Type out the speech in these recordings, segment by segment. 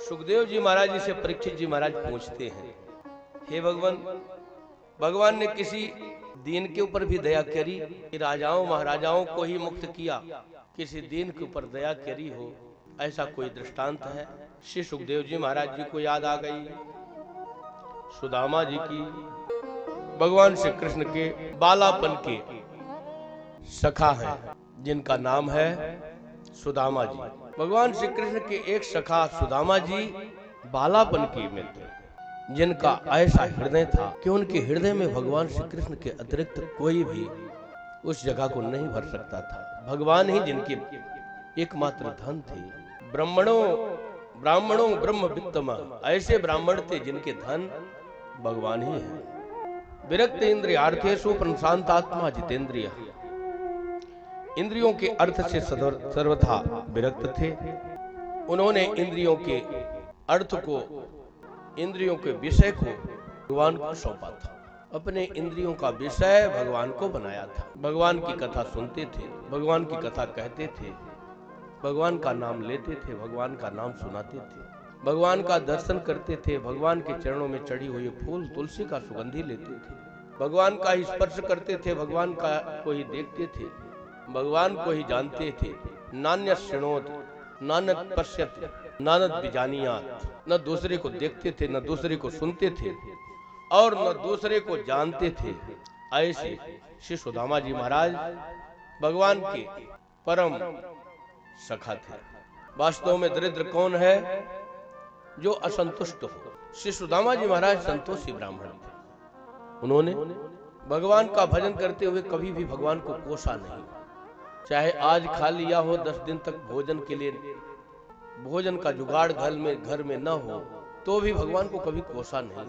सुखदेव जी महाराज जी से परीक्षित जी महाराज पूछते हैं, हे भगवान, भगवान ने किसी दीन के ऊपर भी दया करी कि राजाओं महाराजाओं को ही मुक्त किया, किसी दीन के ऊपर दया करी हो, ऐसा कोई दृष्टांत है? श्री सुखदेव जी महाराज जी को याद आ गई सुदामा जी की, भगवान श्री कृष्ण के बालापन के सखा हैं जिनका नाम है सुदामा जी। भगवान श्री कृष्ण के एक सखा सुदामा जी बालापन के में थे, जिनका ऐसा हृदय था कि उनके हृदय में भगवान श्री कृष्ण के अतिरिक्त कोई भी उस जगह को नहीं भर सकता था। भगवान ही जिनके एकमात्र धन थे। ब्राह्मणों ब्रह्म वित्तम, ऐसे ब्राह्मण थे जिनके धन भगवान ही है। विरक्त इंद्रियार्थेषु प्रशांतात्मा जितेंद्रिय, इंद्रियों के अर्थ से सर्वथा विरक्त थे। उन्होंने इंद्रियों के अर्थ को, इंद्रियों के विषय को भगवान को सौंपा था। अपने इंद्रियों का विषय भगवान को बनाया था। भगवान की कथा सुनते थे, भगवान की कथा कहते थे, भगवान का नाम लेते थे, भगवान का नाम सुनाते थे, भगवान का दर्शन करते थे, भगवान के चरणों में चढ़ी हुई फूल तुलसी का सुगंधी लेते थे, भगवान का ही स्पर्श करते थे, भगवान का को ही देखते थे, भगवान को ही जानते थे। नान्य शृणोत नानक पश्यत नानक बिजानियात, न दूसरे को देखते थे, न दूसरे को सुनते थे और न दूसरे को जानते थे। ऐसे श्री सुदामा जी महाराज भगवान के परम सखा थे। वास्तव में दरिद्र कौन है जो असंतुष्ट हो? श्री सुदामा जी महाराज संतोषी ब्राह्मण थे। उन्होंने भगवान का भजन करते हुए कभी भी भगवान को कोसा नहीं। चाहे आज खा लिया हो, 10 दिन तक भोजन के लिए भोजन का जुगाड़ घर में न हो, तो भी भगवान को कभी कोसा नहीं।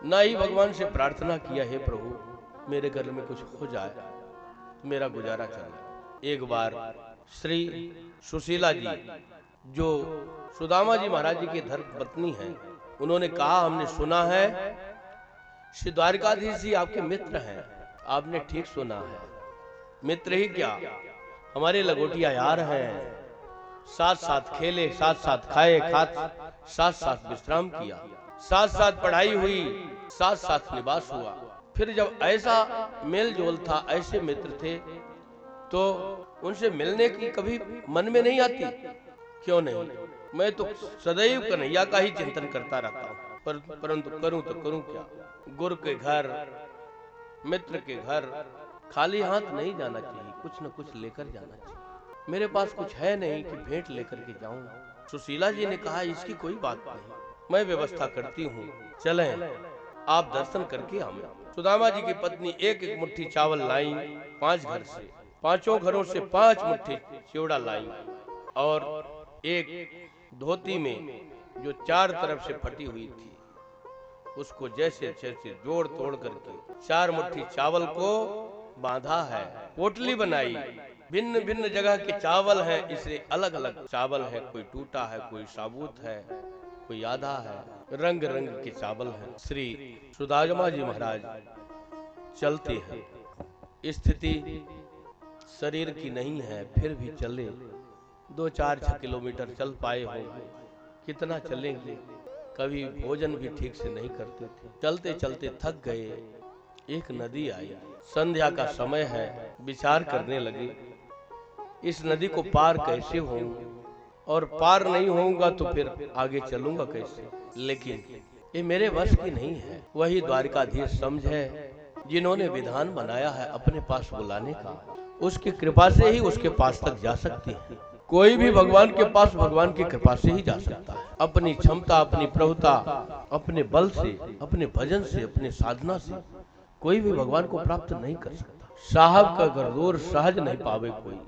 न ही भगवान से प्रार्थना किया, हे प्रभु मेरे घर में कुछ हो जाए, मेरा गुजारा चले। एक बार श्री सुशीला जी, जो सुदामा जी महाराज जी के धर्म पत्नी हैं, उन्होंने कहा, हमने सुना है श्री द्वारकाधीश जी आपके मित्र हैं। आपने ठीक सुना है, मित्र ही क्या, हमारे लंगोटिया यार हैं। साथ साथ खेले, साथ साथ खाए, साथ साथ विश्राम किया, साथ साथ पढ़ाई हुई, साथ साथ निवास हुआ। फिर जब ऐसा मेल जोल था, ऐसे मित्र थे, तो उनसे मिलने की कभी मन में नहीं आती? क्यों नहीं? मैं तो सदैव कन्हैया का ही चिंतन करता रहता हूँ, परंतु करूं तो करूं क्या? गुरु के घर, मित्र के घर खाली हाथ नहीं जाना चाहिए, कुछ न कुछ लेकर जाना चाहिए। मेरे पास कुछ है नहीं कि भेंट लेकर के जाऊं। सुशीला जी ने कहा, इसकी कोई बात नहीं, मैं व्यवस्था करती हूँ, चलें, आप दर्शन करके आए। सुदामा जी की पत्नी एक एक मुट्ठी चावल लाई 5 घर से, 5 घरों से 5 मुट्ठी चिवड़ा लाई और एक धोती में जो 4 तरफ से फटी हुई थी, उसको जैसे जैसे जोड़ तोड़ करके 4 मुट्ठी चावल को बांधा है। पोटली बनाई, भिन्न भिन्न जगह के चावल हैं, इसे अलग अलग चावल है, कोई टूटा है, कोई साबुत है, कोई आधा है, रंग रंग के चावल हैं। श्री सुदामा जी महाराज चलते हैं। स्थिति शरीर की नहीं है, फिर भी चले। 2-4-6 किलोमीटर चल पाए होंगे, कितना चलेंगे? कभी भोजन भी ठीक से नहीं करते थे। चलते चलते थक गए। एक नदी आई, संध्या का समय है, विचार करने लगे, इस नदी को पार कैसे होऊंगा, और पार नहीं होऊंगा तो फिर आगे चलूंगा कैसे? लेकिन ये मेरे वश की नहीं है। वही द्वारकाधीश समझे जिन्होंने विधान बनाया है अपने पास बुलाने का, उसकी कृपा से ही उसके पास तक जा सकते हैं। कोई भी भगवान के पास भगवान की कृपा से ही जा सकता है। अपनी क्षमता, अपनी प्रभुता, अपने बल से, अपने भजन से, अपने साधना से कोई भी भगवान को प्राप्त नहीं कर सकता। साहब का गरदौर सहज नहीं पावे कोई,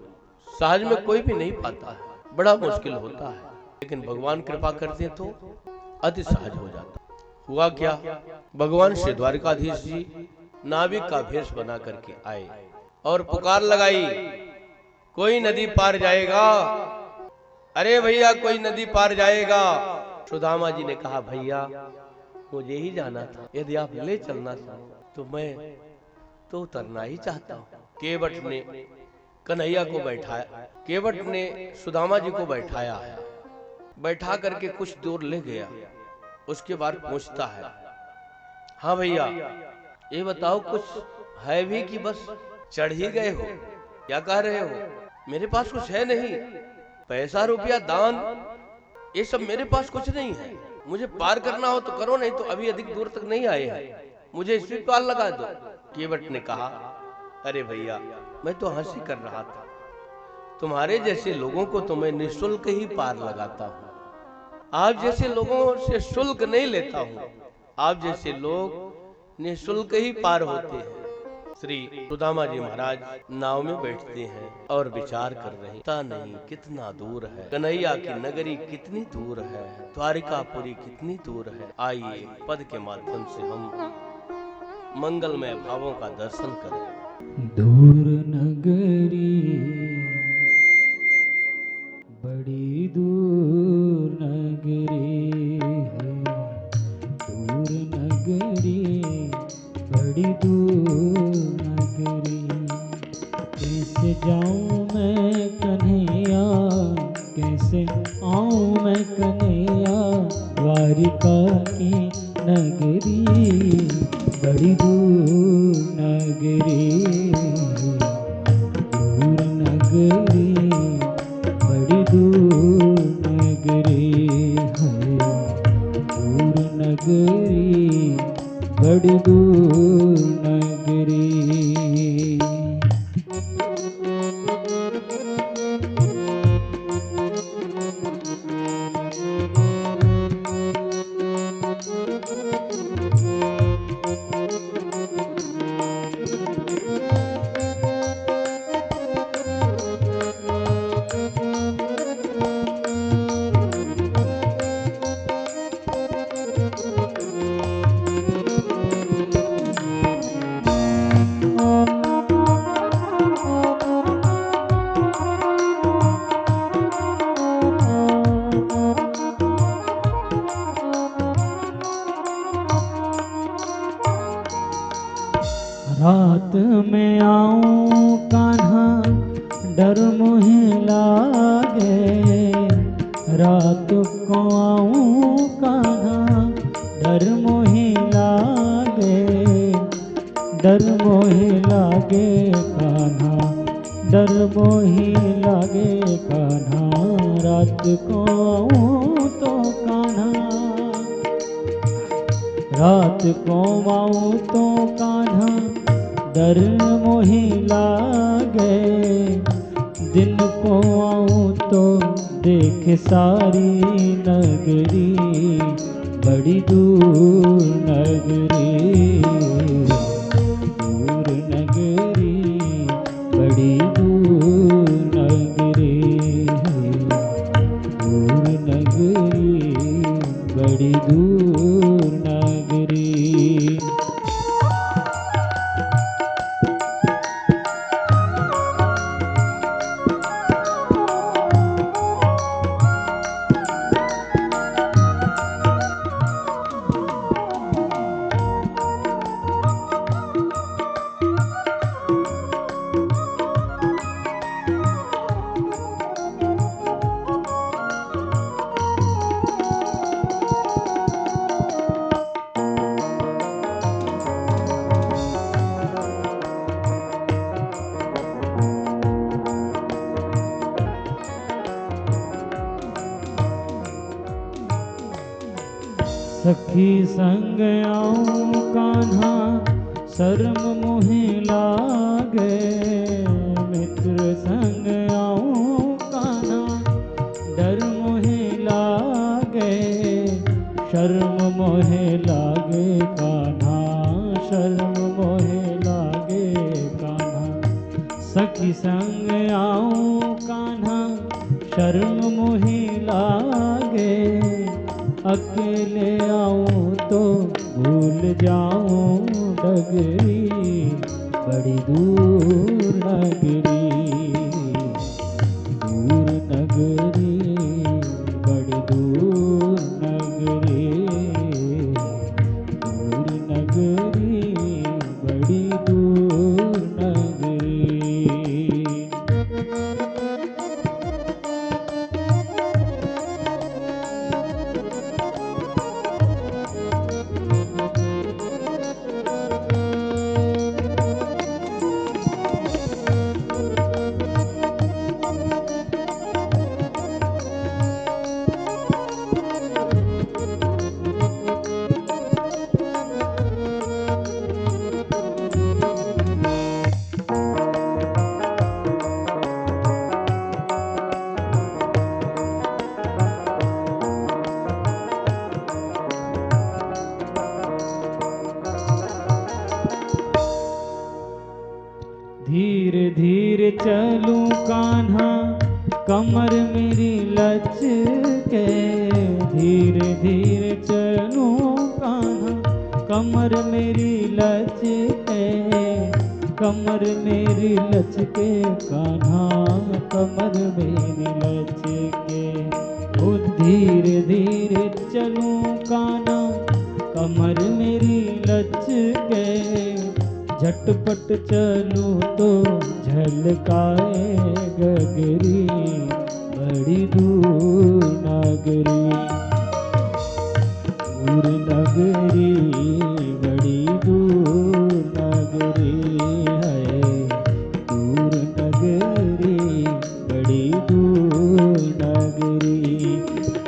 सहज में कोई भी नहीं पाता है, बड़ा मुश्किल होता है। लेकिन भगवान कृपा करते तो अति सहज हो जाता। हुआ क्या, भगवान श्री द्वारकाधीश जी नाविक का भेष बना करके आए और पुकार लगाई, कोई नदी पार जाएगा? अरे भैया, कोई नदी पार जाएगा? सुदामा जी ने कहा, भैया मुझे ही जाना था, यदि आप ले चलना चाहो तो मैं तो उतरना ही चाहता हूँ। केवट ने कन्हैया को बैठाया, केवट ने सुदामा जी को बैठाया, बैठा करके कुछ दूर ले गया। उसके बाद पूछता है, हाँ भैया ये बताओ कुछ है भी कि बस चढ़ ही गए हो, क्या कह रहे हो? मेरे पास कुछ है नहीं, पैसा रुपया दान ये सब मेरे पास कुछ नहीं है। मुझे पार करना हो तो करो, नहीं तो अभी अधिक दूर तक नहीं आए हैं, मुझे इसी पार लगा दो। केवट ने कहा, अरे भैया मैं तो हंसी कर रहा था, तुम्हारे जैसे लोगों को तो मैं निःशुल्क ही पार लगाता हूँ। आप जैसे लोगों से शुल्क नहीं लेता हूँ, आप जैसे लोग निःशुल्क ही पार होते हैं। श्री सुदामा जी महाराज नाव में बैठते हैं और विचार कर रहे हैं, पता नहीं कितना दूर है, कन्हैया की नगरी कितनी दूर है, द्वारिकापुरी कितनी दूर है। आइए पद के माध्यम से हम मंगलमय भावों का दर्शन करें। दूर नगरी बड़ी दूर नगरी है, दूर नगरी बड़ी दूर नगरी। कैसे जाऊं मैं कन्हैया, कैसे आऊं मैं कन्हैया, द्वारिका की नगरी बड़ी दूर नगरी, दूर नगरी बड़ी दूर नगरी है, दूर नगरी बड़ी दूर नगरी। रात में आऊं कान्हा डर मुझे लागे, रात को आऊं कान्हा डर मुझे लागे, डर मोहे लागे कान्हा, डर मोहे लागे कान्हा, रात को आऊं तो कान्हा, रात को आऊं तो कान्हा डर मोहे लागे, दिन को आऊं तो देख सारी नगरी बड़ी दूर नगरी, दूर नगरी बड़ी दूर नगरी है, दूर नगरी बड़ी दूर नगरी। सखी संग आऊं कान्हा शर्म मोहे लागे, मित्र संग आऊं कान्हा डर मोहे लागे, शर्म मोहे लागे कान्हा, शर्म मोहे लागे कान्हा। सखी संग आऊं कान्हा शर्म मोहे लागे, अकेले आऊं तो भूल जाऊं डगरी बड़ी दूर नगरी, दूर नगरी बड़ी दूर नगरी, दूर नगरी बड़ी दूर नगरी। धीरे धीरे चलूं कान्हा, कमर मेरी लचके, कमर मेरी लचके कान्हा, कमर मेरी लचके। ओ धीरे धीरे चलूं कान्हा, कमर मेरी लचके, झटपट चलूं तो झलकाए गगरी, बड़ी दूर नगरी, दूर नगरी, बड़ी दूर नगरी है, दूर नगरी, बड़ी दूर नगरी।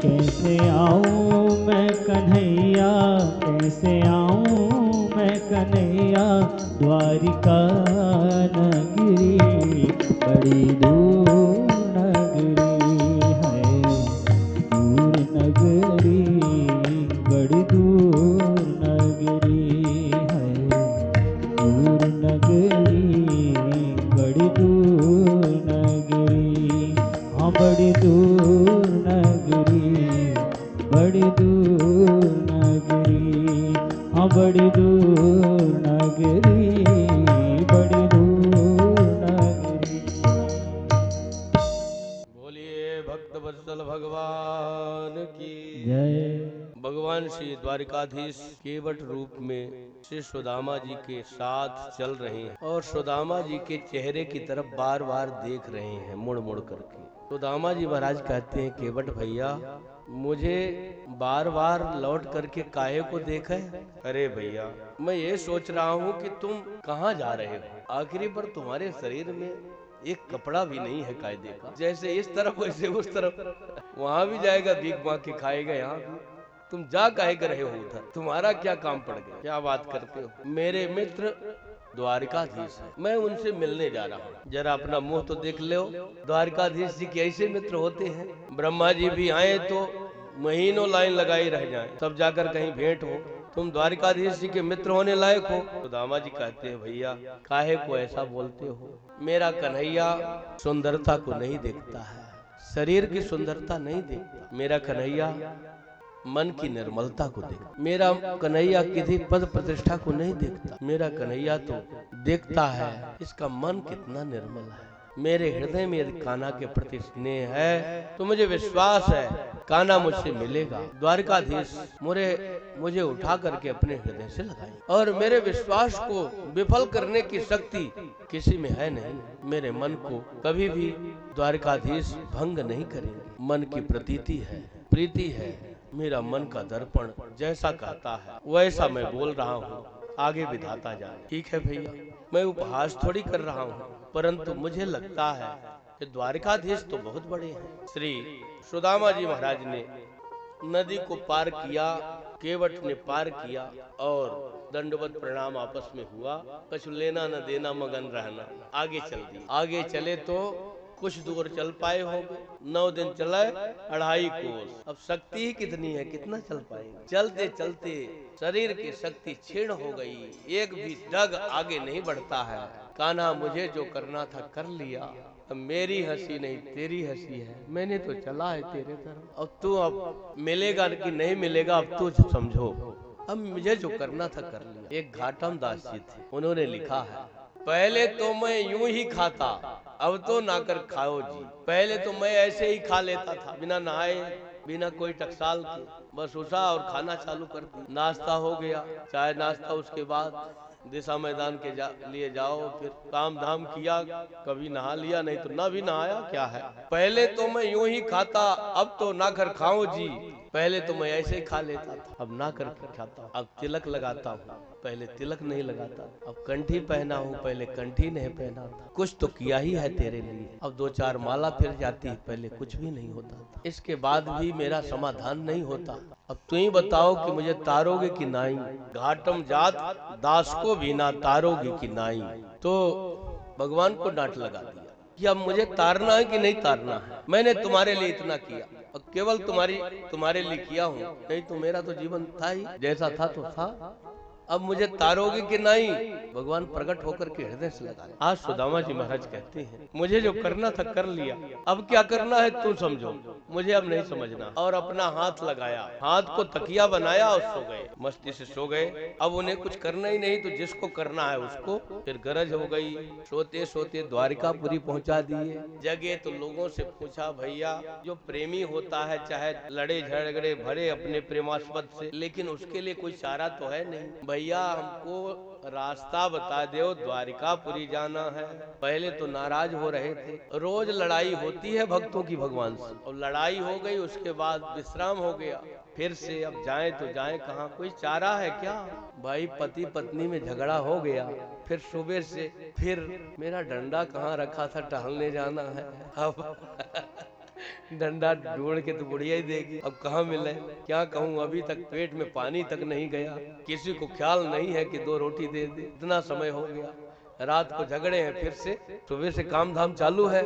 कैसे आऊं मैं कन्हैया, कैसे आऊं मैं कन्हैया, द्वारिका नगरी, बड़ी दूर नगरी है, दूर नगरी, बड़ी दूर नगरी है, दूर नगरी, बड़ी दूर नगरी। हाँ बड़ी दूर नगरी, बड़ी दूर नगरी, हाँ बड़ी दूर नगरी, बड़ी दूर नगरी। बोलिए भक्त वत्सल भगवान की जय। भगवान श्री द्वारिकाधीश केवट रूप में श्री सुदामा जी के साथ चल रहे हैं और सुदामा जी के चेहरे की तरफ बार बार देख रहे हैं मुड़ मुड़ करके। सुदामा जी महाराज कहते हैं केवट भैया मुझे बार बार लौट करके काहे को देखा है? अरे भैया मैं ये सोच रहा हूँ कि तुम कहाँ जा रहे हो, आखिरी पर तुम्हारे शरीर में एक कपड़ा भी नहीं है कायदे का, जैसे इस तरफ वैसे उस तरफ, वहाँ भी जाएगा भीख मांग के खाएगा, यहाँ भी तुम जा काहे कर रहे हो उधर, तुम्हारा क्या काम पड़ गया? क्या बात करते हो? मेरे मित्र द्वारिकाधीश है, मैं उनसे मिलने जा रहा हूँ, जरा अपना मुंह तो देख लो। द्वारिकाधीश जी के ऐसे मित्र होते हैं, ब्रह्मा जी भी आए तो महीनों लाइन लगाई रह जाए तब जाकर कहीं भेंट हो, तुम द्वारिकाधीश जी के मित्र होने लायक हो। तो दामा जी कहते हैं भैया काहे को ऐसा बोलते हो, मेरा कन्हैया सुंदरता को नहीं देखता है, शरीर की सुंदरता नहीं देखता, मेरा कन्हैया मन की निर्मलता को देखता, मेरा कन्हैया किसी पद प्रतिष्ठा को नहीं देखता, मेरा कन्हैया तो देखता है इसका मन कितना निर्मल है। मेरे हृदय में कान्हा के प्रति स्नेह है तो मुझे विश्वास है कान्हा मुझसे मिलेगा। द्वारिकाधीश मुझे उठा करके अपने हृदय से लगाए और मेरे विश्वास को विफल करने की शक्ति किसी में है नहीं, मेरे मन को कभी भी द्वारिकाधीश भंग नहीं करेंगे। मन की प्रतीति है, प्रीति है, मेरा मन का दर्पण जैसा कहता है वैसा मैं बोल रहा हूँ, आगे विधाता जाए। ठीक है भैया, मैं उपहास थोड़ी कर रहा हूँ, परंतु मुझे लगता है कि द्वारिकाधीश तो बहुत बड़े हैं। श्री सुदामा जी महाराज ने नदी को पार किया, केवट ने पार किया और दंडवत प्रणाम आपस में हुआ, कुछ लेना न देना मगन रहना, आगे चल दिए। आगे चले तो कुछ दूर चल पाए होंगे, 9 दिन चला 2.5 कोस, अब शक्ति ही कितनी है, कितना चल पाएंगे। चलते चलते शरीर की शक्ति क्षीण हो गई, एक भी डग आगे नहीं बढ़ता है। कान्हा मुझे जो करना था कर लिया, अब मेरी हंसी नहीं तेरी हंसी है, मैंने तो चला है तेरे तरफ, अब तू अब मिलेगा कि नहीं मिलेगा अब तू समझो, अब मुझे जो करना था कर लिया। एक घाटम दास जी थे, उन्होंने लिखा है पहले तो मैं यूं ही खाता, अब तो ना कर खाओ जी। पहले तो मैं ऐसे ही खा लेता था बिना नहाए बिना कोई टकसाल के, बस उठा और खाना चालू कर दी, नाश्ता हो गया, चाय नाश्ता, उसके बाद दिशा मैदान के लिए जाओ, फिर काम धाम किया, कभी नहा लिया नहीं तो ना भी नहाया, क्या है। पहले तो मैं यूं ही खाता, अब तो ना कर खाओ जी। पहले तो मैं ऐसे ही खा लेता था, अब ना करके खाता हूँ। अब तिलक लगाता हूँ, पहले तिलक नहीं लगाता, अब कंठी पहना हूँ, पहले कंठी नहीं पहना था। कुछ तो किया ही है तेरे लिए, अब 2-4 माला फिर जाती, पहले कुछ भी नहीं होता था। इसके बाद भी मेरा समाधान नहीं होता, अब तू ही बताओ कि मुझे तारोगे कि नहीं। घाटम जात दास को भी ना तारोगे कि नहीं। तो भगवान को डांट लगा दिया कि अब मुझे तारना है कि नहीं तारना है, मैंने तुम्हारे लिए इतना किया और केवल तुम्हारे लिए किया हूँ, नहीं तो मेरा तो जीवन था ही, जैसा था तो था, अब मुझे तारोगे कि नहीं? भगवान प्रकट होकर के हृदय से लगा। आज सुदामा जी महाराज कहते हैं मुझे जो करना था कर लिया, अब क्या करना है तू समझो, मुझे अब नहीं समझना। और अपना हाथ लगाया, हाथ को तकिया बनाया और सो गए, मस्ती से सो गए। अब उन्हें कुछ करना ही नहीं, तो जिसको करना है उसको। फिर गरज हो गई, सोते सोते द्वारिकापुरी पहुंचा दिए। जगे तो लोगों से पूछा, भैया जो प्रेमी होता है चाहे लड़े झगड़े भरे अपने प्रेमास्पद से, लेकिन उसके लिए कोई चारा तो है नहीं। भैया हमको रास्ता बता दो, द्वारिकापुरी जाना है। पहले तो नाराज हो रहे थे, रोज लड़ाई होती है भक्तों की भगवान से, और लड़ाई हो गई उसके बाद विश्राम हो गया, फिर से अब जाएं तो जाएं कहाँ, कोई चारा है क्या? भाई पति पत्नी में झगड़ा हो गया, फिर सुबह से फिर मेरा डंडा कहाँ रखा था, टहलने जाना है, अब डंडा ढूंढ के तो बुढ़िया ही देगी, अब कहाँ मिले, क्या कहूँ, अभी तक पेट में पानी तक नहीं गया, किसी को ख्याल नहीं है कि 2 रोटी दे दे, इतना समय हो गया, रात को झगड़े हैं, फिर से सुबह से काम धाम चालू है।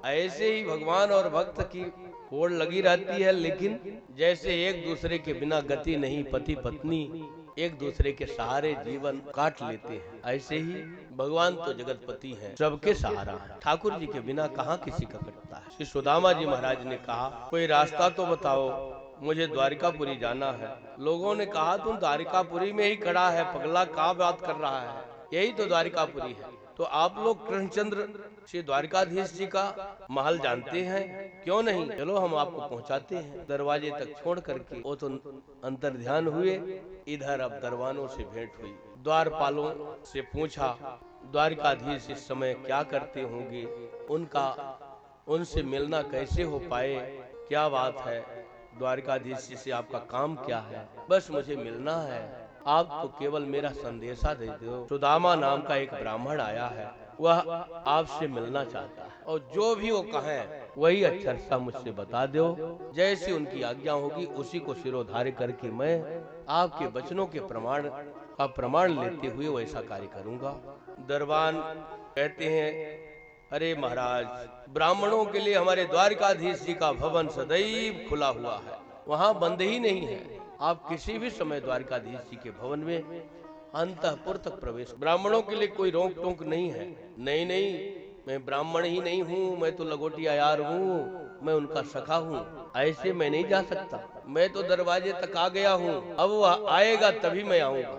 ऐसे ही भगवान और भक्त की होड़ लगी रहती है, लेकिन जैसे एक दूसरे के बिना गति नहीं, पति पत्नी एक दूसरे के सहारे जीवन काट लेते हैं, ऐसे ही भगवान तो जगतपति हैं, सबके सहारा है। ठाकुर जी के बिना कहाँ किसी का कटता है। श्री सुदामा जी महाराज ने कहा, कोई रास्ता तो बताओ, मुझे द्वारिकापुरी जाना है। लोगों ने कहा, तुम द्वारिकापुरी में ही खड़ा है, पगला क्या बात कर रहा है, यही तो द्वारिकापुरी है। तो आप लोग कृष्णचंद्र श्री द्वारिकाधीश जी का महल जानते हैं, क्यों नहीं, चलो हम आपको पहुंचाते हैं। दरवाजे तक छोड़ करके वो तो अंतर ध्यान हुए, इधर अब दरबानों से भेंट हुई। द्वारपालों से पूछा, द्वारिकाधीश इस समय क्या करते होंगे, उनसे मिलना कैसे हो पाए, क्या बात है, द्वारिकाधीश जी से आपका काम क्या है? बस मुझे मिलना है, आप तो केवल मेरा संदेशा दे दो। सुदामा नाम का एक ब्राह्मण आया है, वह आपसे मिलना चाहता है, और जो भी वो कहें वही अक्षर सा मुझसे बता दो, जैसी उनकी आज्ञा होगी उसी को शिरोधार्य करके मैं आपके वचनों के प्रमाण लेते हुए वैसा कार्य करूंगा। दरबान कहते हैं, अरे महाराज, ब्राह्मणों के लिए हमारे द्वारिकाधीश जी का भवन सदैव खुला हुआ है, वहाँ बंद ही नहीं है, आप किसी भी समय द्वारिकाधीश जी के भवन में अंतःपुर तक प्रवेश, ब्राह्मणों के लिए कोई रोक टोक नहीं है। नहीं नहीं, मैं ब्राह्मण ही नहीं हूँ, मैं तो लंगोटिया यार हूँ, मैं उनका सखा हूँ, ऐसे मैं नहीं जा सकता, मैं तो दरवाजे तक आ गया हूँ, अब वह आएगा तभी मैं आऊंगा,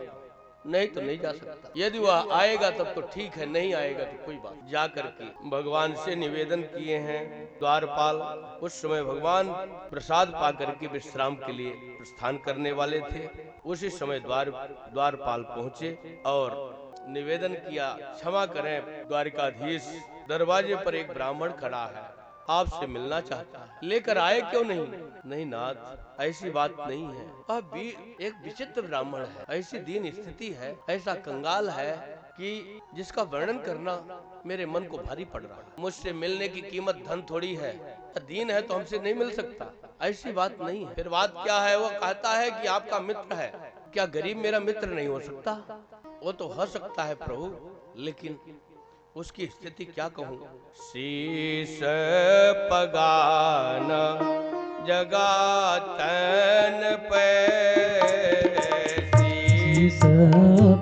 नहीं तो नहीं जा सकता। यदि वह आएगा तब तो ठीक है, नहीं आएगा तो कोई बात। जा करके भगवान से निवेदन किए हैं द्वारपाल। उस समय भगवान प्रसाद पा करके विश्राम के लिए प्रस्थान करने वाले थे, उसी समय द्वारपाल पहुंचे और निवेदन किया, क्षमा करें द्वारिकाधीश, दरवाजे पर एक ब्राह्मण खड़ा है, आपसे मिलना चाहता है, लेकर आए क्यों नहीं? नहीं नाथ, ऐसी बात नहीं है, वह एक विचित्र ब्राह्मण है, ऐसी दीन स्थिति है, ऐसा कंगाल है कि जिसका वर्णन करना मेरे मन को भारी पड़ रहा है। मुझसे मिलने की कीमत धन थोड़ी है, दीन है तो हमसे नहीं मिल सकता, ऐसी बात नहीं है। फिर बात क्या है? वो कहता है कि आपका मित्र है, क्या गरीब मेरा मित्र नहीं हो सकता? वो तो हो सकता है प्रभु, लेकिन उसकी स्थिति क्या कहूँ। शीश पगान जगा तन पे, शीश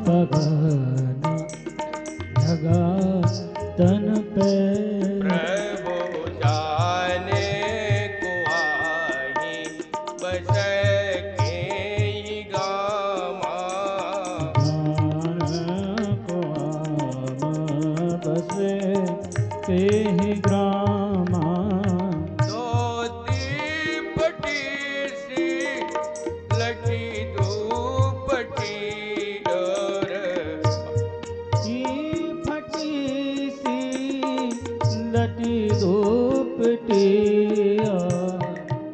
पगान जगा तन पे, प्रभु जाने को आई बस के गामा, को आम बस के ही ग्रामा, दो दीपटी सी लटी दूपटी डोर, फटी सी लटी धूपटी,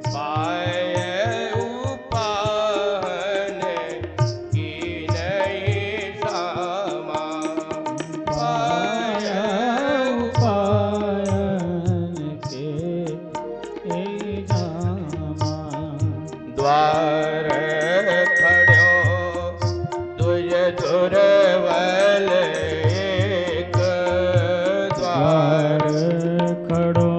पाए उपाहन की नहीं सामा, पाए पायन के जामा, द्वार खड़ो तुझ दुर्बल एक, द्वार खड़ो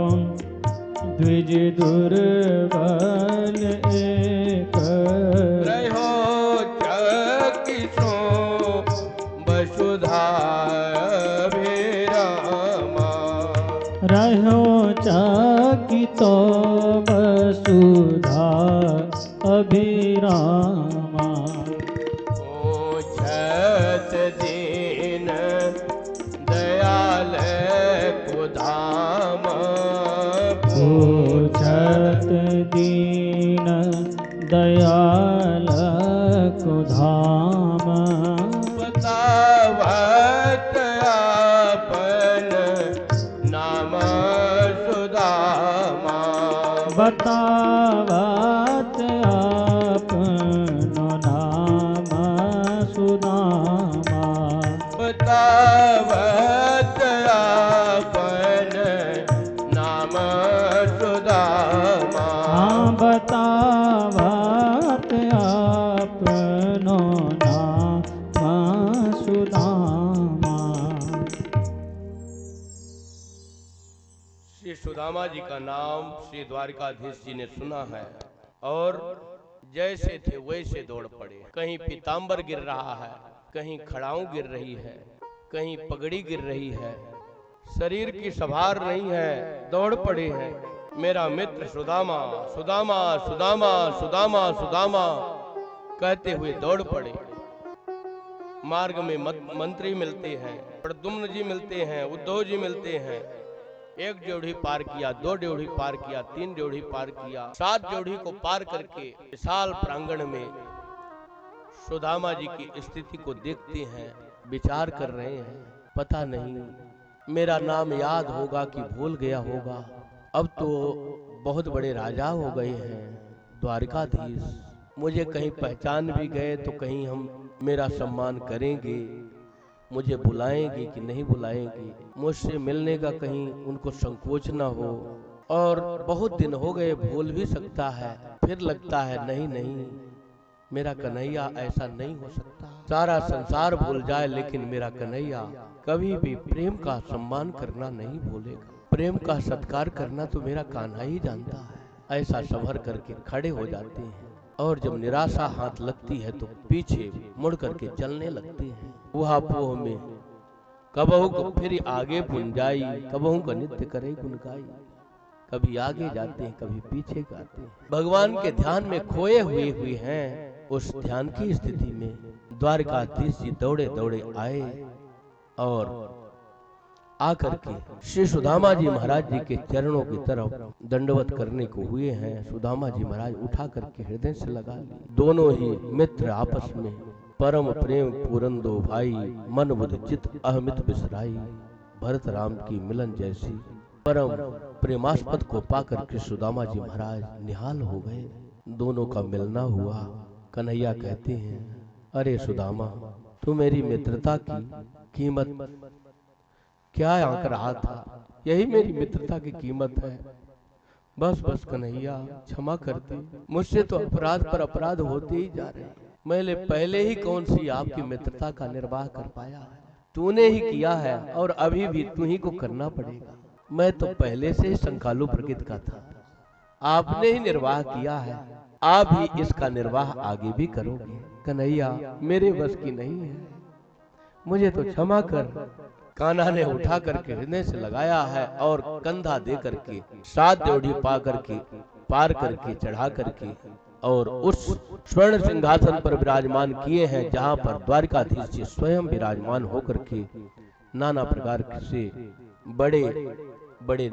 द्विज दुर्बल एक, रहो चकी सुदामा। पूछत दीन दयाल को धाम, पूछत दीन दयाल को धाम। बतावत आपन नाम सुदामा, बतावत आपनो नाम सुदामा। बतावत आपन नाम सुदामा। हाँ बतावत आपनो नाम सुदामा। श्री सुदामा जी का नाम श्री द्वारकाधीश जी ने सुना है और जैसे थे वैसे दौड़ पड़े। कहीं पीतांबर गिर रहा है, कहीं खड़ाऊं गिर रही है, कहीं पगड़ी गिर रही है, शरीर की संभार नहीं है, दौड़ पड़े हैं। मेरा मित्र सुदामा, सुदामा, सुदामा, सुदामा, सुदामा कहते हुए दौड़ पड़े। मार्ग में मंत्री मिलते हैं, प्रद्युम्न जी मिलते हैं, उद्धव जी मिलते हैं। एक ड्योढ़ी पार किया, 2 ड्योढ़ी पार किया, 3 ड्योढ़ी पार किया, 7 ड्योढ़ी को पार करके विशाल प्रांगण में सुदामा जी की स्थिति को देखते हैं, विचार कर रहे हैं। पता नहीं मेरा नाम याद होगा कि भूल गया होगा। अब तो बहुत बड़े राजा हो गए हैं द्वारकाधीश, मुझे कहीं पहचान भी गए तो कहीं हम मेरा सम्मान करेंगे, मुझे बुलाएंगे कि नहीं बुलाएंगे, मुझसे मिलने का कहीं उनको संकोच ना हो। और बहुत दिन हो गए, भूल भी सकता है, फिर लगता है नहीं नहीं मेरा कन्हैया ऐसा नहीं हो सकता। सारा संसार भूल जाए लेकिन मेरा कन्हैया कभी भी प्रेम का सम्मान करना नहीं भूलेगा। प्रेम का सत्कार करना तो मेरा कान्हा ही जानता है। ऐसा संभर करके खड़े हो जाते हैं और जब निराशा हाथ लगती है तो पीछे मुड़ करके चलने लगते हैं। वह पोह में कबहू को फिर आगे पुंजाई, कबहू का नित्य करे गुण गाई। कभी आगे जाते हैं, कभी पीछे गाते हैं। भगवान के ध्यान में खोए हुए हैं। उस ध्यान की स्थिति में द्वारकाधीश जी दौड़े दौड़े आए और आकर के श्री सुदामा जी महाराज जी के चरणों की तरफ दंडवत करने को हुए हैं। सुदामा जी महाराज उठा करके हृदय से लगा लिए। दोनों ही मित्र आपस में परम प्रेम पूरन दो भाई, मन बुध चित अहमित बिसराई। भरत राम की मिलन जैसी परम प्रेमास्पद को पाकर के सुदामा जी महाराज निहाल हो गए। दोनों का मिलना हुआ। कन्हैया कहते हैं, अरे सुदामा, तू मेरी मित्रता की कीमत क्या आंक रहा था? यही मेरी मित्रता की कीमत है। बस बस कन्हैया, क्षमा कर दे, मुझसे तो अपराध पर अपराध होते ही जा रहे हैं। मैंने पहले ही कौन सी आपकी मित्रता का निर्वाह कर पाया है? तूने ही किया है और अभी भी तू ही को करना पड़ेगा। मैं तो पहले से ही संकालु प्रकृति का था, आपने ही निर्वाह किया है, आप ही इसका निर्वाह आगे भी करोगे। कन्हैया, मेरे बस की नहीं है, मुझे तो क्षमा कर। कान्हा ने उठा करके हृदय से लगाया है और कंधा दे करके 7 ड्योढ़ी पा करके पार करके चढ़ा करके और उस स्वर्ण सिंहासन पर विराजमान किए हैं, जहां पर द्वारकाधीश जी स्वयं विराजमान होकर के नाना प्रकार से बड़े बड़े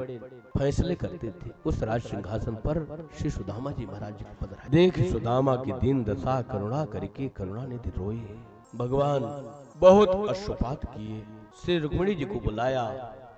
फैसले करते थे। उस राज सिंहासन पर श्री सुदामा जी महाराज जी को पधराए। देख सुदामा की दीन दशा, करुणा करके करुणा निधि रोए। भगवान बहुत अश्रुपात किए। श्री रुक्मिणी जी को बुलाया,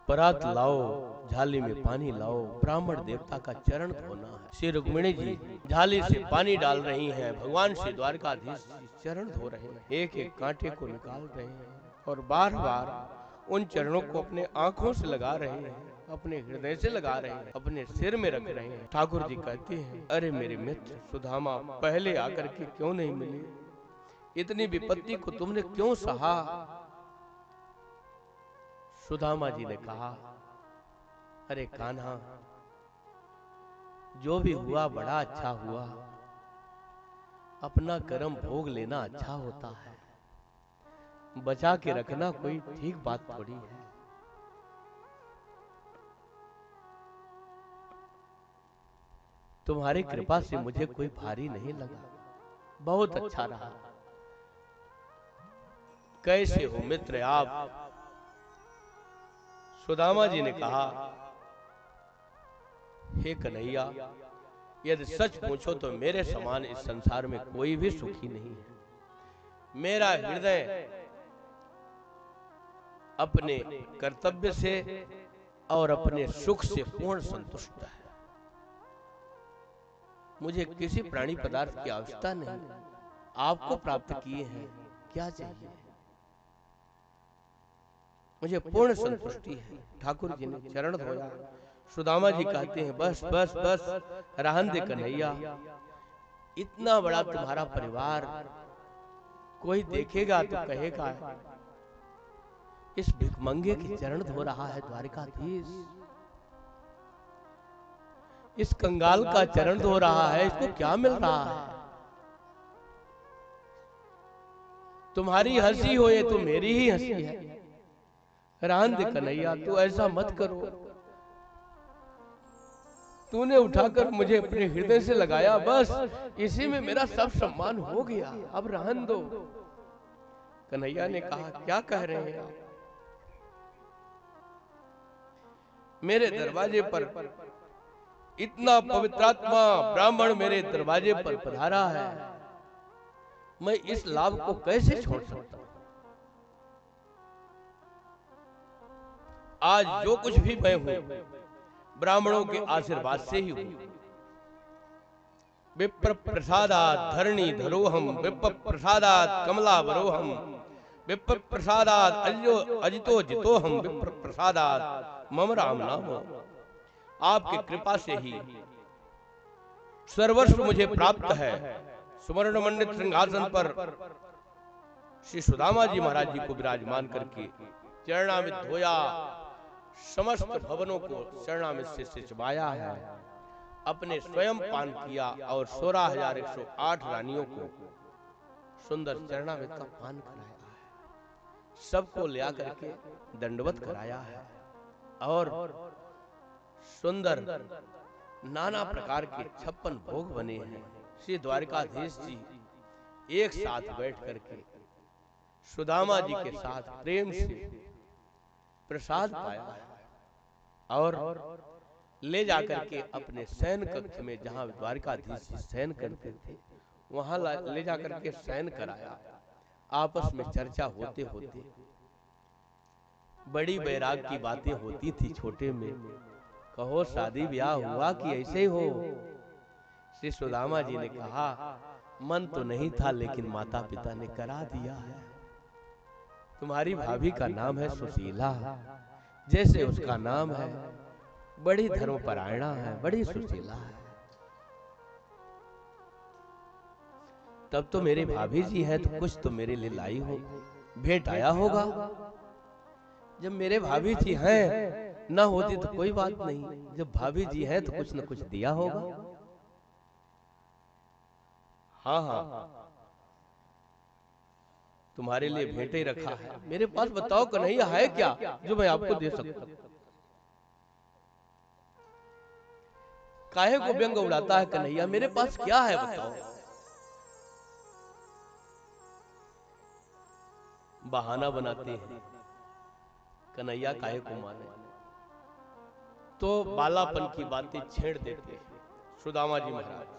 परात लाओ, झाली में पानी लाओ, ब्राह्मण देवता का चरण धोना है। श्री रुक्मिणी जी झाली से पानी डाल रही हैं, भगवान श्री द्वारकाधीश चरण धो रहे हैं, एक एक कांटे को निकाल रहे हैं और बार बार उन चरणों को अपने आंखों से लगा रहे हैं, अपने हृदय से लगा रहे हैं, अपने सिर में रख रहे हैं। ठाकुर जी कहते हैं, अरे मेरे मित्र सुदामा, पहले आकर के क्यों नहीं मिले? इतनी विपत्ति को तुमने क्यों सहा? सुदामा जी ने कहा, अरे कान्हा, जो भी हुआ बड़ा अच्छा हुआ, अपना कर्म भोग लेना अच्छा होता है, बचा के रखना कोई ठीक बात थोड़ी है। तुम्हारी कृपा से मुझे कोई भारी नहीं लगा। बहुत अच्छा रहा। कैसे हो मित्र आप? सुदामा जी ने कहा, हे कन्हैया, यदि सच पूछो तो मेरे समान इस संसार में कोई भी सुखी नहीं है। मेरा हृदय अपने कर्तव्य से और अपने सुख से पूर्ण संतुष्ट है। मुझे किसी प्राणी पदार्थ की आवश्यकता नहीं। आपको प्राप्त किए हैं, क्या चाहिए? मुझे पूर्ण संतुष्टि है। ठाकुर जी ने चरण धोया। सुदामा जी कहते हैं, बस बस बस रहन दे कन्हैया, इतना बड़ा तुम्हारा परिवार, कोई देखेगा तो कहेगा इस भिखमंगे के चरण धो रहा है द्वारिकाधीश, इस कंगाल का चरण धो रहा है, इसको क्या मिल रहा है? तुम्हारी हंसी हो ये तो मेरी ही हंसी है। रहन दे कन्हैया, तू ऐसा मत करो। तूने उठाकर मुझे अपने हृदय से लगाया, बस इसी में मेरा सब सम्मान हो गया, अब रहन दो। कन्हैया ने कहा, क्या कह रहे हैं आप? मेरे दरवाजे पर इतना पवित्रात्मा ब्राह्मण मेरे दरवाजे पर पधारा है, मैं इस लाभ को कैसे छोड़ सकता हूं? आज जो कुछ भी मैं हूं ब्राह्मणों के आशीर्वाद से ही हूं। विप्र प्रसादात धरणी धरोहम, विप्र प्रसादात कमला वरोहम, विप्र प्रसादात अजितो जितोहम, विप्र प्रसादात मम राम नाम। आपकी कृपा से ही सर्वस्व मुझे प्राप्त है। सुवर्ण मंडित सिंहासन पर श्री सुदामा जी महाराज जी को विराजमान करके चरणामित धोया, समस्त भवनों को चरणामित से सिंचवाया है, अपने स्वयं पान किया और 16,108 रानियों को सुंदर चरणामित का पान कराया है। सबको ले आकर के दंडवत कराया है और सुंदर नाना प्रकार के 56 भोग बने हैं। श्री द्वारिकाधीश जी एक साथ बैठ करके सुदामा जी के साथ प्रेम से प्रसाद पाया है और ले जाकर के अपने शयन कक्ष में, जहां द्वारिकाधीश जी शयन करते थे, वहां ले जाकर के शयन कराया। आपस में चर्चा होते होते बड़ी बैराग की बातें होती थी। छोटे में कहो शादी ब्याह हुआ कि ऐसे ही हो? श्री सुदामा जी ने कहा, मन तो नहीं था लेकिन माता पिता ने करा दिया है। तुम्हारी भाभी का नाम है सुशीला, जैसे उसका नाम है, बड़ी धर्मपरायणा है, बड़ी सुशीला है। तब तो मेरे भाभी जी हैं तो कुछ तो मेरे लिए लाई हो, भेंट आया होगा। जब मेरे भाभी जी हैं, ना होती तो कोई बात नहीं, जब भाभी जी हैं तो कुछ न कुछ दिया होगा। हाँ हाँ, तुम्हारे लिए भेंटे रखा है मेरे पास। बताओ कन्हैया, है क्या जो मैं आपको दे सकता? काहे को व्यंग उड़ाता है कन्हैया? मेरे पास क्या है बताओ? बहाना बनाते हैं, कन्हैया काहे को माने, तो बालापन की बातें छेड़ देते हैं। सुदामा जी महाराज,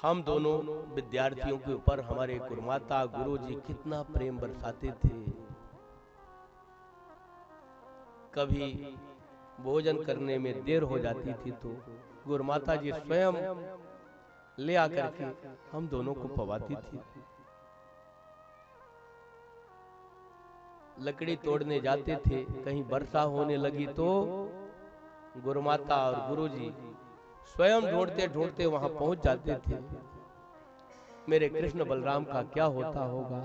हम दोनों विद्यार्थियों के ऊपर हमारे गुरुमाता गुरुजी कितना प्रेम बरसाते थे। कभी भोजन करने में देर हो जाती थी तो गुरुमाता जी स्वयं ले आकर के हम दोनों को पवाती थी। लकड़ी तोड़ने जाते थे, कहीं वर्षा होने लगी तो गुरुमाता और गुरुजी स्वयं ढूंढते ढूंढते वहां पहुंच जाते थे। मेरे कृष्ण बलराम का क्या होता होगा,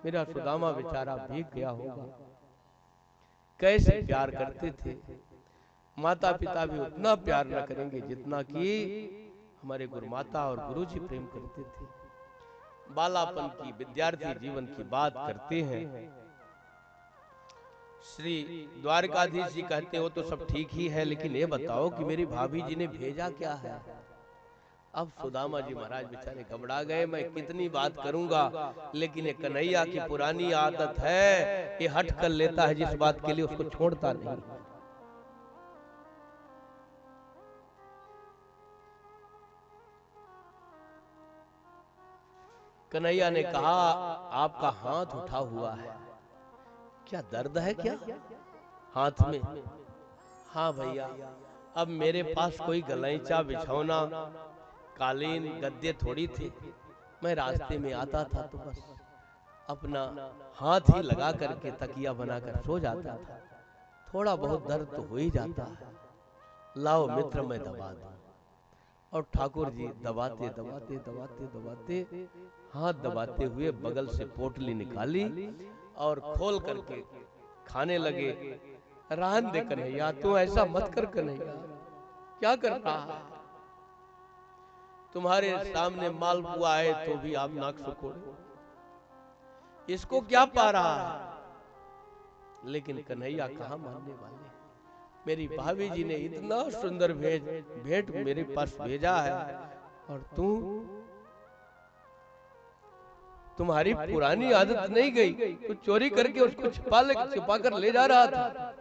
मेरा सुदामा बेचारा भीग गया होगा। कैसे प्यार करते थे। माता पिता भी उतना प्यार न करेंगे जितना कि हमारे गुरुमाता और गुरुजी प्रेम करते थे। बालापन की, विद्यार्थी जीवन की बात करते हैं। श्री द्वारकाधीश जी कहते हो तो सब ठीक ही है, लेकिन ये बताओ कि मेरी भाभी जी ने भेजा क्या है? अब सुदामा जी महाराज बेचारे घबरा गए, मैं कितनी बात करूंगा, लेकिन ये कन्हैया की पुरानी आदत है, ये हट कर लेता है जिस बात के लिए उसको छोड़ता नहीं। कन्हैया ने कहा, आपका हाथ उठा हुआ है, क्या दर्द है क्या हाथ में? हाँ भैया, अब मेरे पास कोई गलैचा बिछौना कालीन गद्दे थोड़ी थे, मैं रास्ते में आता था तो बस अपना हाथ ही लगा करके तकिया बनाकर सो जाता था, थोड़ा बहुत दर्द तो हो ही जाता है, लाओ मित्र मैं दबा दूं। और ठाकुर जी दबाते दबाते दबाते दबाते हाथ दबाते हुए बगल से पोटली निकाली और खोल करके खाने लगे। रहन दे कन्हैया, तू ऐसा मत कर कन्हैया, क्या कर रहा है? तुम्हारे सामने मालपुआ है तो भी आप नाक सुकोड़े, इसको क्या पा रहा है? लेकिन कन्हैया कहाँ मानने वाले। मेरी भाभी जी ने इतना सुंदर भेंट मेरे पास भेजा है, और तुम्हारी पुरानी आदत नहीं गई, तो चोरी करके उसको छिपा कर ले जा रहा था।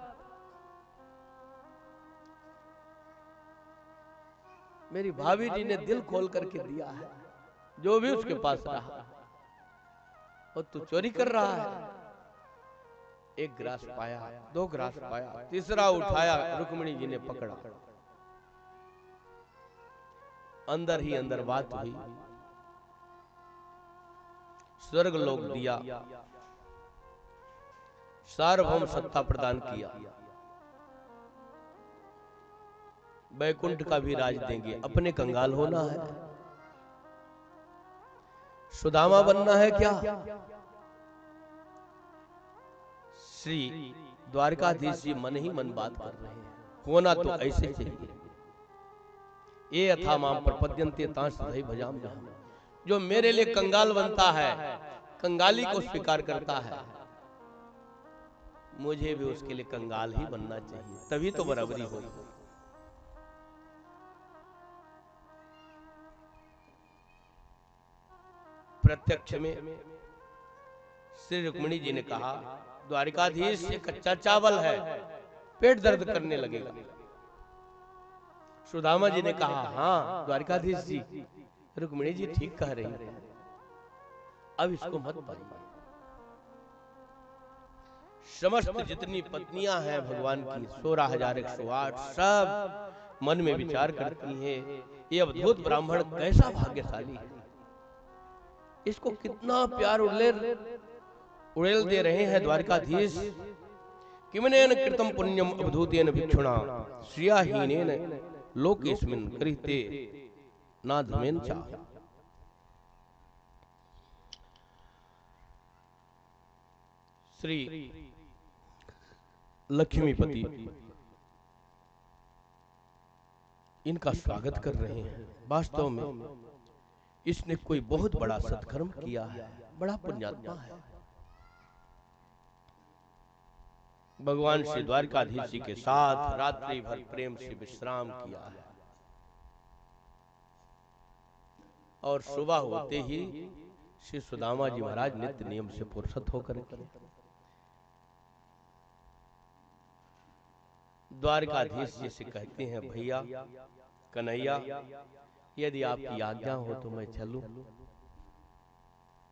मेरी भाभी जी ने दिल खोल करके दिया है जो भी उसके पास रहा, और तू चोरी कर रहा है। एक ग्रास पाया, दो ग्रास पाया, तीसरा उठाया, रुक्मिणी जी ने पकड़ा, अंदर ही अंदर बात हुई, स्वर्ग लोक दिया, सार्वभौम सत्ता प्रदान किया, बैकुंठ का भी राज देंगे, अपने कंगाल होना है, सुदामा बनना है क्या? श्री द्वारकाधीश जी मन ही मन बात कर रहे हैं, होना तो ऐसे चाहिए। ये अथा माम प्रपद्यन्ते तां सधै भजाम्यहम्, जो मेरे लिए कंगाल बनता है, कंगाली को स्वीकार करता है, मुझे भी उसके लिए कंगाल ही बनना चाहिए, तभी तो बराबरी होगी। प्रत्यक्ष में श्री रुक्मिणी जी ने कहा, द्वारिकाधीश ये कच्चा चावल है, पेट दर्द करने लगेगा। सुदामा जी ने कहा, हाँ द्वारिकाधीश जी, रुक्मिणी जी ठीक कह रही है, अब इसको मत पाइए। समस्त जितनी पत्नियां हैं भगवान की 16,108 सब मन में विचार करती हैं, ये अवधूत ब्राह्मण कैसा भाग्यशाली है, इसको कितना प्यार उड़ेल दे रहे हैं द्वारकाधीश। किमनेन कृतम पुण्यम अवधूतेन भिक्षुणा श्रियाहीनेन लोकेस्मिन् कृते नाधमेन चा। श्री लक्ष्मीपति इनका स्वागत कर रहे हैं। वास्तव में इसने कोई बहुत बड़ा सत्कर्म किया है, बड़ा पुण्यात्मा है। भगवान श्री द्वारकाधीश जी के साथ रात्रि भर प्रेम से विश्राम किया है, और सुबह होते ही श्री सुदामा जी महाराज नित्य नियम से फुर्सत होकर द्वारकाधीश जी से कहते हैं, भैया कन्हैया, यदि आपकी आज्ञा हो तो मैं चलूं।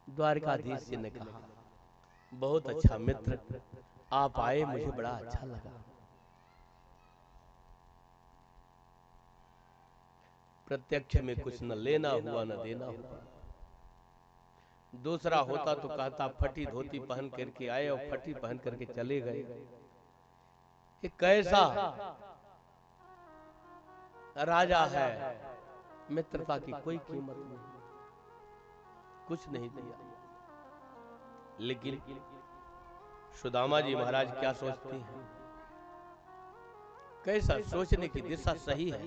द्वारकाधीश जी ने कहा, बहुत अच्छा मित्र, आप आए, मुझे बड़ा अच्छा लगा। प्रत्यक्ष में कुछ न लेना हुआ न देना हुआ। दूसरा होता तो कहता फटी धोती पहन करके आए और फटी पहन करके चले गए। ये कैसा राजा है, मित्रता की कोई कीमत नहीं, कुछ नहीं दिया। लेकिन सुदामा जी महाराज क्या सोचते हैं, कैसा सोचने की दिशा सही है।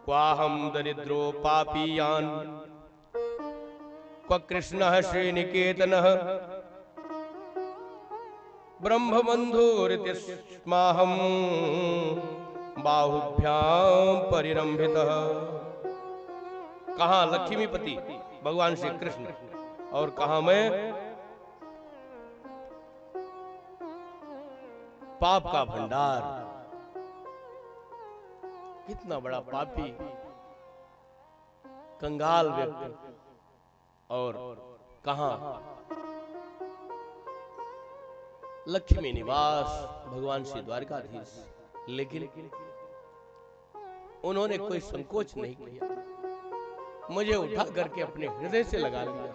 क्वाहम दरिद्रो पापीयान क्व कृष्णः श्रीनिकेतनः ब्रह्मबन्धुरिति स्माहम् बाहुभ्याम परिरंभितः। कहां लक्ष्मीपति भगवान श्री कृष्ण और कहां मैं पाप का भंडार। कितना बड़ा पापी कंगाल व्यक्ति और कहां लक्ष्मी निवास भगवान श्री द्वारकाधीश। लेकिन उन्होंने कोई संकोच नहीं किया, मुझे उठा करके अपने हृदय से लगा लिया।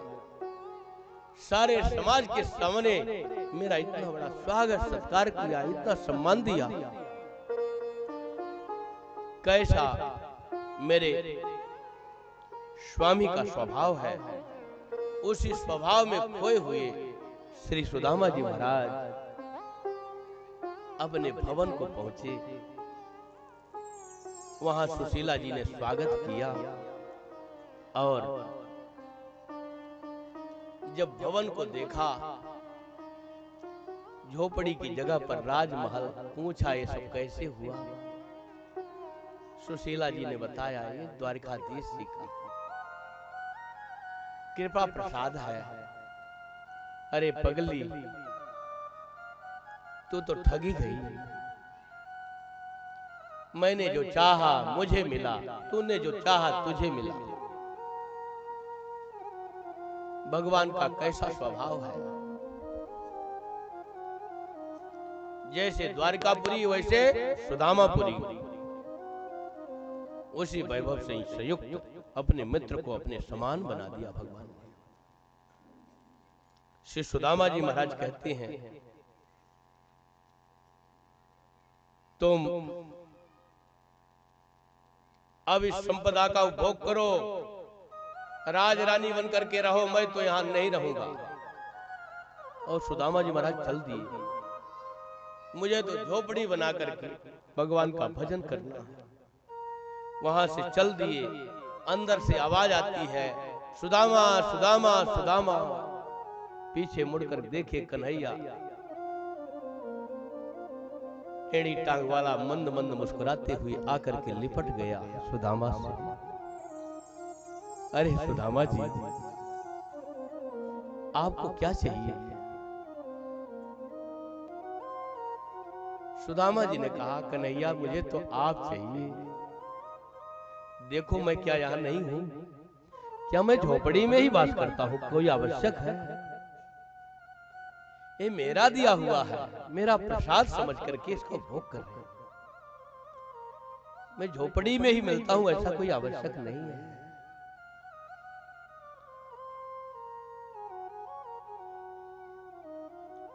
सारे समाज के सामने मेरा इतना बड़ा स्वागत सत्कार किया, इतना सम्मान दिया। कैसा मेरे स्वामी का स्वभाव है, उसी स्वभाव में खोए हुए श्री सुदामा जी महाराज अपने भवन को पहुंचे। वहां सुशीला जी ने स्वागत किया और जब भवन को देखा, झोपड़ी की जगह पर राजमहल, पूछा ये सब कैसे हुआ। सुशीला जी ने बताया ये द्वारकाधीश जी का कृपा प्रसाद है। अरे पगली, तू तो ठगी गई। मैंने जो चाहा मुझे मिला, तूने जो चाहा तुझे मिला। भगवान का कैसा स्वभाव है, जैसे द्वारकापुरी वैसे सुदामापुरी। उसी वैभव से संयुक्त अपने मित्र को अपने समान बना दिया भगवान ने। श्री सुदामा जी महाराज कहते हैं, तुम अब इस संपदा का उपभोग करो, राज रानी बन करके रहो, मैं तो यहां नहीं रहूंगा। और सुदामा जी महाराज चल दिए। मुझे तो झोपड़ी बना करके भगवान का भजन करना है। वहां से चल दिए। अंदर से आवाज आती है, सुदामा सुदामा सुदामा। पीछे मुड़कर देखे कन्हैया, टेढ़ी टांग वाला मंद मंद मुस्कुराते हुए आकर के लिपट गया सुदामा से। अरे सुदामा जी, आपको क्या चाहिए? सुदामा जी ने कहा, कन्हैया मुझे तो आप चाहिए। देखो मैं क्या यहाँ नहीं हूं? क्या मैं झोपड़ी में ही वास करता हूं? कोई आवश्यक है? ये मेरा दिया हुआ है, मेरा प्रसाद समझ करके इसको भोग कर रहे। मैं झोपड़ी में ही मिलता हूं, ऐसा कोई आवश्यक नहीं है।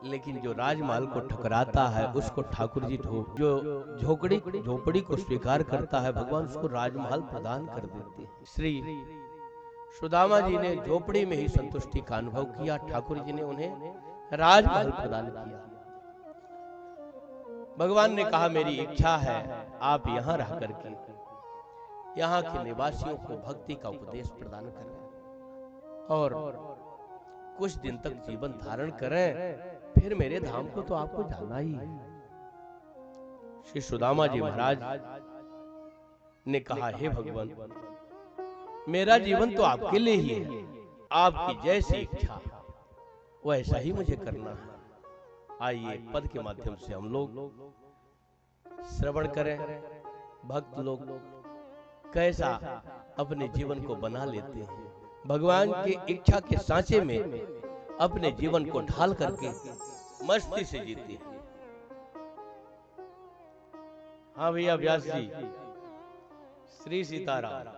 लेकिन जो राजमहल को ठुकराता है उसको ठाकुर जी जो झोपड़ी को स्वीकार करता है, भगवान उसको राजमहल प्रदान कर देते हैं। श्री सुदामा जी ने झोपड़ी में ही संतुष्टि का अनुभव किया, ठाकुर जी ने उन्हें राजमहल प्रदान किया। भगवान ने कहा, मेरी इच्छा है आप यहां रह करके यहाँ के निवासियों को भक्ति का उपदेश प्रदान करें और कुछ दिन तक जीवन धारण करें, फिर मेरे धाम को तो आपको जाना ही है। श्री सुदामा जी महाराज ने कहा, हे भगवान, मेरा जीवन तो आपके लिए ही है, आपकी जैसी इच्छा वैसा ही मुझे करना है। आइए पद के माध्यम से हम लोग श्रवण करें, भक्त लोग कैसा अपने जीवन को बना लेते हैं, भगवान की इच्छा के सांचे में अपने जीवन को ढाल करके मस्ती से जीते हैं। हाँ भैया व्यास जी, श्री सीताराम।